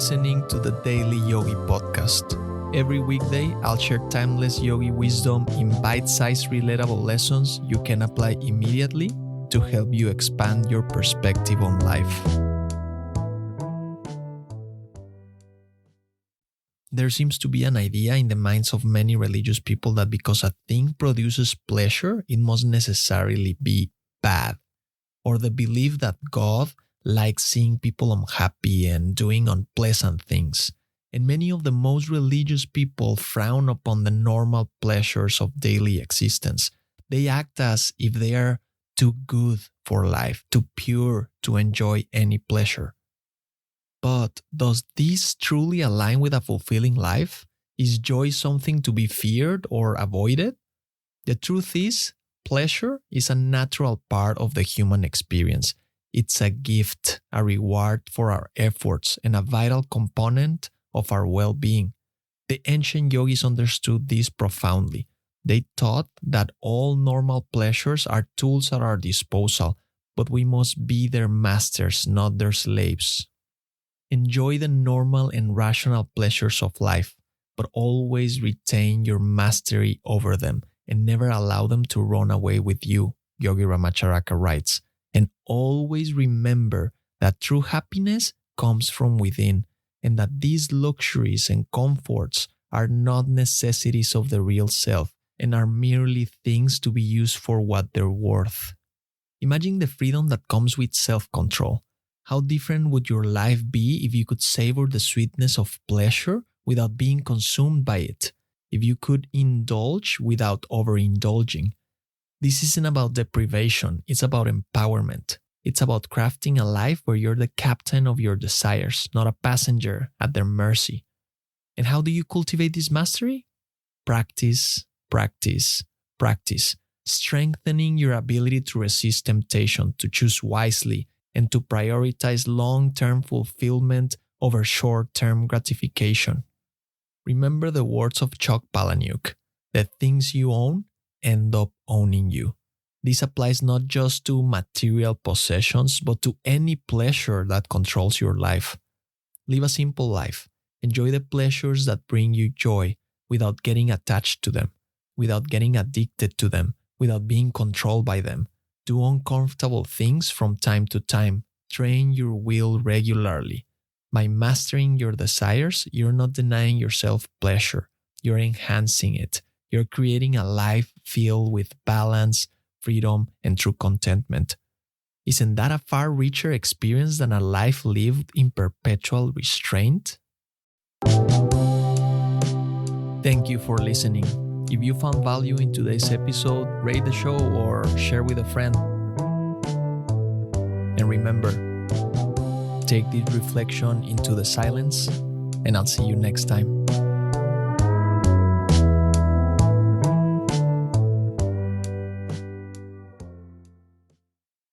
listening to the Daily Yogi Podcast. Every weekday, I'll share timeless yogi wisdom in bite-sized relatable lessons you can apply immediately to help you expand your perspective on life. There seems to be an idea in the minds of many religious people that because a thing produces pleasure, it must necessarily be bad. Or the belief that God likes seeing people unhappy and doing unpleasant things. And many of the most religious people frown upon the normal pleasures of daily existence. They act as if they are too good for life, too pure to enjoy any pleasure. But does this truly align with a fulfilling life? Is joy something to be feared or avoided? The truth is, pleasure is a natural part of the human experience. It's a gift, a reward for our efforts, and a vital component of our well-being. The ancient yogis understood this profoundly. They taught that all normal pleasures are tools at our disposal, but we must be their masters, not their slaves. Enjoy the normal and rational pleasures of life, but always retain your mastery over them and never allow them to run away with you, Yogi Ramacharaka writes. And always remember that true happiness comes from within, and that these luxuries and comforts are not necessities of the real self and are merely things to be used for what they're worth. Imagine the freedom that comes with self-control. How different would your life be if you could savor the sweetness of pleasure without being consumed by it? If you could indulge without overindulging? This isn't about deprivation, it's about empowerment. It's about crafting a life where you're the captain of your desires, not a passenger at their mercy. And how do you cultivate this mastery? Practice, practice, practice. Strengthening your ability to resist temptation, to choose wisely, and to prioritize long-term fulfillment over short-term gratification. Remember the words of Chuck Palahniuk: the things you own end up owning you. This applies not just to material possessions, but to any pleasure that controls your life. Live a simple life. Enjoy the pleasures that bring you joy without getting attached to them, without getting addicted to them, without being controlled by them. Do uncomfortable things from time to time. Train your will regularly. By mastering your desires, you're not denying yourself pleasure. You're enhancing it. You're creating a life filled with balance, freedom, and true contentment. Isn't that a far richer experience than a life lived in perpetual restraint? Thank you for listening. If you found value in today's episode, rate the show or share with a friend. And remember, take this reflection into the silence, and I'll see you next time.